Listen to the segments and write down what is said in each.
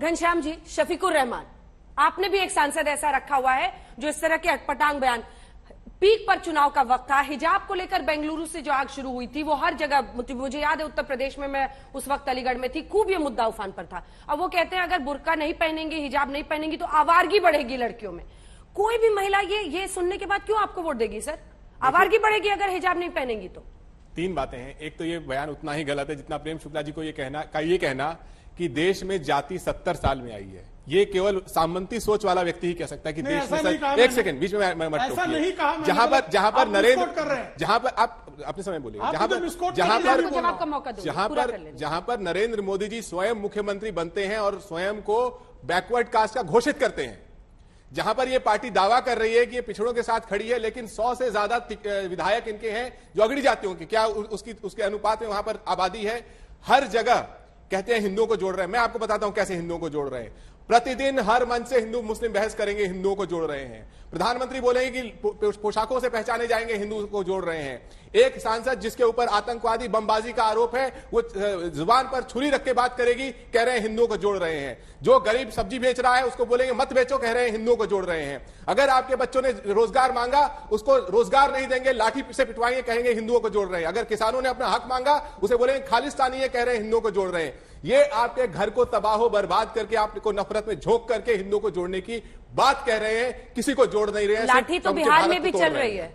घनश्याम जी, शफीकुर रहमान, आपने भी एक सांसद ऐसा रखा हुआ है जो इस तरह के अटपटांग बयान, पीक पर चुनाव का वक्त था, हिजाब को लेकर बेंगलुरु से जो आग शुरू हुई थी वो हर जगह, मुझे याद है उत्तर प्रदेश में मैं उस वक्त अलीगढ़ में थी, खूब ये मुद्दा उफान पर था। अब वो कहते हैं अगर बुर्का नहीं पहनेंगे, हिजाब नहीं पहनेंगी तो आवारगी बढ़ेगी लड़कियों में। कोई भी महिला ये सुनने के बाद क्यों आपको वोट देगी सर? आवारगी बढ़ेगी अगर हिजाब नहीं पहनेंगी तो। तीन बातें हैं। एक तो ये बयान उतना ही गलत है जितना प्रेम शुक्ला जी को ये कहना कि देश में जाति 70 साल में आई है। ये केवल सामंती सोच वाला व्यक्ति ही कह सकता है कि देश में एक सेकंड बीच में मैं मत टोकिए। जहां पर आप अपने समय बोलिए, जहां पर नरेंद्र मोदी जी स्वयं मुख्यमंत्री बनते हैं और स्वयं को बैकवर्ड कास्ट का घोषित करते हैं, जहां पर ये पार्टी दावा कर रही है कि ये पिछड़ों के साथ खड़ी है, लेकिन 100 से ज्यादा विधायक इनके हैं जो अगड़ी जातियों के, क्या उसके अनुपात में वहां पर आबादी है। हर जगह कहते हैं हिंदुओं को जोड़ रहे हैं। मैं आपको बताता हूं कैसे हिंदुओं को जोड़ रहे हैं। प्रतिदिन हर मंच से हिंदू मुस्लिम बहस करेंगे, हिंदुओं को जोड़ रहे हैं। प्रधानमंत्री बोलेंगे कि पोशाकों से पहचाने जाएंगे, हिंदुओं को जोड़ रहे हैं। एक सांसद जिसके ऊपर आतंकवादी बमबाजी का आरोप है, वो जुबान पर छुरी रख के बात करेगी, कह रहे हैं हिंदुओं को जोड़ रहे हैं। जो गरीब सब्जी बेच रहा है उसको बोलेंगे मत बेचो, कह रहे हैं हिंदुओं को जोड़ रहे हैं। अगर आपके बच्चों ने रोजगार मांगा, उसको रोजगार नहीं देंगे, लाठी से पिटवाएंगे, कहेंगे हिंदुओं को जोड़ रहे हैं। अगर किसानों ने अपना हक मांगा, उसे बोलेंगे खालिस्तानी है, कह रहे हैं हिंदुओं को जोड़ रहे हैं। ये आपके घर को तबाह बर्बाद करके, आपको नफरत में झोंक करके हिंदुओं को जोड़ने की बात कह रहे हैं, किसी को जोड़ नहीं रहे हैं। लाठी तो बिहार में भी चल रही है,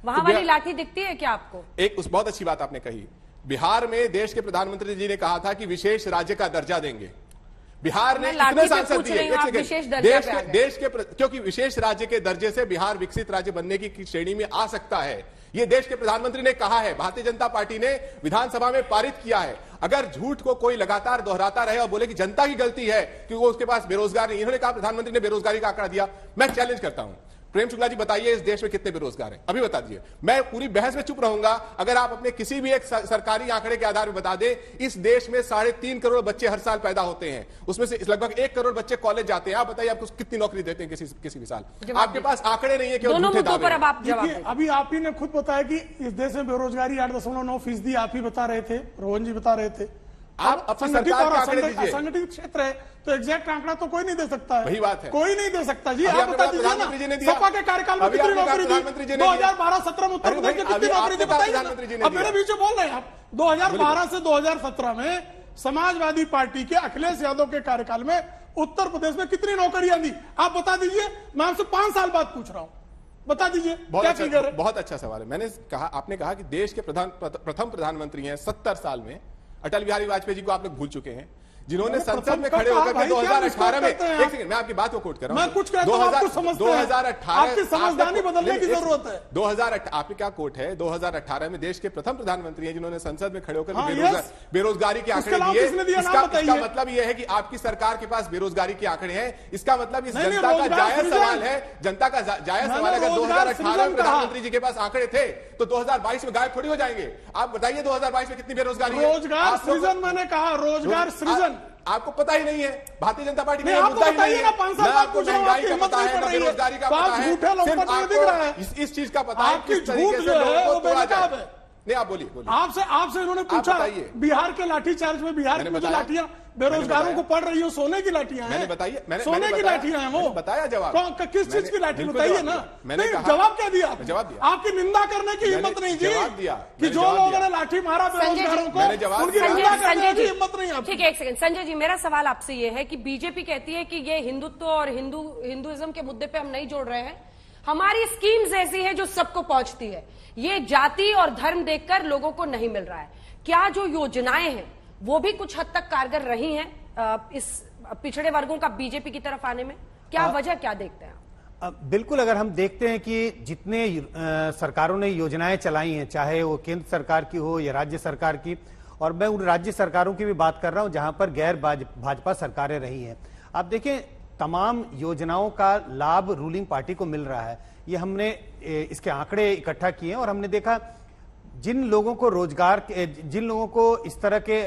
वहां वाली लाठी दिखती है क्या आपको? बहुत अच्छी बात आपने कही। बिहार में देश के प्रधानमंत्री जी ने कहा था कि विशेष राज्य का दर्जा देंगे। बिहार ने इतने सांसद दिए, देश के क्योंकि विशेष राज्य के दर्जे से बिहार विकसित राज्य बनने की श्रेणी में आ सकता है। ये देश के प्रधानमंत्री ने कहा है, भारतीय जनता पार्टी ने विधानसभा में पारित किया है। अगर झूठ को कोई लगातार दोहराता रहे और बोले कि जनता की गलती है कि वो उसके पास बेरोजगार नहीं, इन्होंने कहा प्रधानमंत्री ने बेरोजगारी का आंकड़ा दिया। मैं चैलेंज करता हूं, प्रेम शुक्ला जी बताइए इस देश में कितने बेरोजगार हैं, अभी बता दीजिए। मैं पूरी बहस में चुप रहूंगा अगर आप अपने किसी भी एक सरकारी आंकड़े के आधार पर बता दें। इस देश में 3.5 करोड़ बच्चे हर साल पैदा होते हैं, उसमें से लगभग 1 करोड़ बच्चे कॉलेज जाते हैं। आप बताइए आपको कितनी नौकरी देते हैं किसी भी साल? आपके पास आंकड़े नहीं है कि झूठे दावे। अभी आप ही ने खुद बताया कि इस देश में बेरोजगारी 8.9% आप ही बता रहे थे, रोहन जी बता रहे थे। आप अपनी सरकार के आंकड़े दीजिए। असंगठित क्षेत्र है तो एग्जैक्ट आंकड़ा तो कोई नहीं दे सकता है। वही बात है, कोई नहीं दे सकता जी। आप बता दीजिए ना, सपा के कार्यकाल में कितनी नौकरी दी? 2012-17 में उत्तर प्रदेश में कितनी नौकरी दी बताइए। अब मेरे बीच बोल रहे हैं आप। 2012 से 2017 में समाजवादी पार्टी के अखिलेश यादव के कार्यकाल में उत्तर प्रदेश में कितनी नौकरियां दी? आप बता दीजिए। मैं आपसे 5 साल बाद पूछ रहा हूं, बता दीजिए क्या फिगर है? बहुत अच्छा सवाल है। मैंने कहा, आपने कहा कि देश के प्रथम प्रधानमंत्री हैं 70 साल में। अटल बिहारी वाजपेयी जी को आप लोग भूल चुके हैं, जिन्होंने संसद में खड़े होकर 2018 में, एक सेकंड मैं आपकी बात को कोट कर रहा हूं, मैं कुछ कहता हूं, आपको समझते हैं, 2018 आपकी समझदारी बदलने की जरूरत है। 2018 आपकी क्या कोट है? 2018 में देश के प्रथम प्रधानमंत्री हैं जिन्होंने संसद में खड़े होकर बेरोजगारी के आंकड़े दिए। इसका मतलब यह है कि आपकी सरकार के पास बेरोजगारी के आंकड़े हैं। इसका मतलब इस जनता का जायज सवाल है, जनता का जायज सवाल है। अगर 2018 में प्रधानमंत्री जी के पास आंकड़े थे तो 2022 में गायब थोड़ी हो जाएंगे। आप बताइए 2022 में कितनी बेरोजगारी है? रोजगार सृजन, मैंने कहा रोजगार सृजन। आपको पता ही नहीं है, भारतीय जनता पार्टी ने मुद्दा ही नहीं है। ना आपको महंगाई का पता है, ना बेरोजगारी का पता है, सिर्फ आपको इस चीज का पता है किस तरीके से लोगों को तोड़ा जाए। नहीं, आप बोलिए। आपसे इन्होंने पूछा बिहार के लाठीचार्ज में, बिहार में जो लाठियां बेरोजगारों को पड़ रही हो, सोने की लाठियां हैं। सोने की लाठियां हैं वो। बताया जवाब किस चीज की लाठी बताइए ना। मैंने जवाब क्या दिया? जवाब दिया। आपकी निंदा करने की हिम्मत नहीं जी। जवाब दिया कि जो लोगों ने लाठी मारा बेरोजगारों को, उनकी निंदा करने की हिम्मत नहीं आपकी। ठीक है, एक सेकंड संजय जी, मेरा सवाल आपसे ये है कि बीजेपी कहती है कि ये हिंदुत्व और हिंदुइज्म के मुद्दे पे हम नहीं जोड़ रहे हैं, हमारी स्कीम्स ऐसी है जो सबको पहुंचती है, ये जाति और धर्म देखकर लोगों को नहीं मिल रहा है। क्या जो योजनाएं हैं वो भी कुछ हद तक कारगर रही हैं इस पिछड़े वर्गों का बीजेपी की तरफ आने में? क्या वजह क्या देखते हैं? बिल्कुल, अगर हम देखते हैं कि जितने सरकारों ने योजनाएं चलाई हैं, चाहे वो केंद्र सरकार की हो या राज्य सरकार की, और मैं उन राज्य सरकारों की भी बात कर रहा हूं जहां पर गैर भाजपा सरकारें रही हैं, आप देखें तमाम योजनाओं का लाभ रूलिंग पार्टी को मिल रहा है। ये हमने इसके आंकड़े इकट्ठा किए और हमने देखा जिन लोगों को रोजगार, जिन लोगों को इस तरह के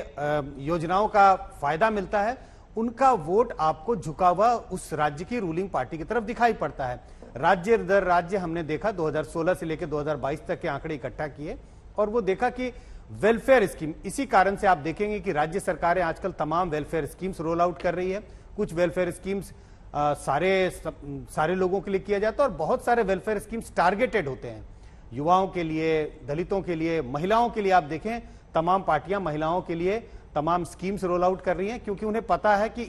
योजनाओं का फायदा मिलता है, उनका वोट आपको झुका हुआ उस राज्य की रूलिंग पार्टी की तरफ दिखाई पड़ता है। राज्य दर राज्य हमने देखा, 2016 से लेकर 2022 तक के आंकड़े इकट्ठा किए और वो देखा कि वेलफेयर स्कीम, इसी कारण से आप देखेंगे कि राज्य सरकारें आजकल तमाम वेलफेयर स्कीम्स रोल आउट कर रही है। कुछ वेलफेयर स्कीम्स सारे लोगों के लिए किया जाता है, और बहुत सारे वेलफेयर स्कीम्स टारगेटेड होते हैं युवाओं के लिए, दलितों के लिए, महिलाओं के लिए। आप देखें तमाम पार्टियां महिलाओं के लिए तमाम स्कीम्स रोल आउट कर रही हैं, क्योंकि उन्हें पता है कि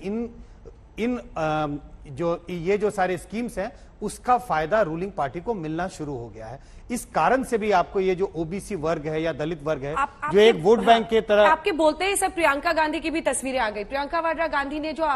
ये जो सारे स्कीम्स हैं उसका फायदा रूलिंग पार्टी को मिलना शुरू हो गया है। इस कारण से भी आपको ये जो ओबीसी वर्ग है या दलित वर्ग है जो एक वोट बैंक के तरह, आपके बोलते ही सब प्रियंका गांधी की भी तस्वीरें आ गई। प्रियंका वाड्रा गांधी ने जो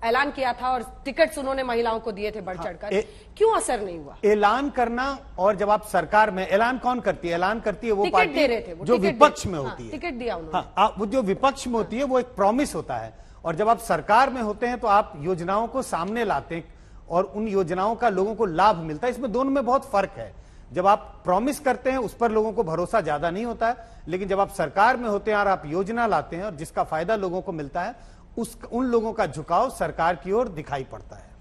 ऐलान किया था और टिकट्स उन्होंने महिलाओं को दिए थे बढ़ चढ़कर, क्यों असर नहीं हुआ? ऐलान करना, और जब आप सरकार में ऐलान कौन करती है? ऐलान करती है वो टिकट पार्टी दे रहे थे, जो विपक्ष में होती है। टिकट दिया उन्होंने। हाँ, वो जो विपक्ष में होती है वो एक प्रॉमिस होता है, और जब आप सरकार में होते हैं तो आप योजनाओं को सामने लाते हैं और उन योजनाओं का लोगों को लाभ मिलता है। इसमें दोनों में बहुत फर्क है। जब आप प्रॉमिस करते हैं उस पर लोगों को भरोसा ज्यादा नहीं होता है, लेकिन जब आप सरकार में होते हैं और आप योजना लाते हैं और जिसका फायदा लोगों को मिलता है, उन लोगों का झुकाव सरकार की ओर दिखाई पड़ता है।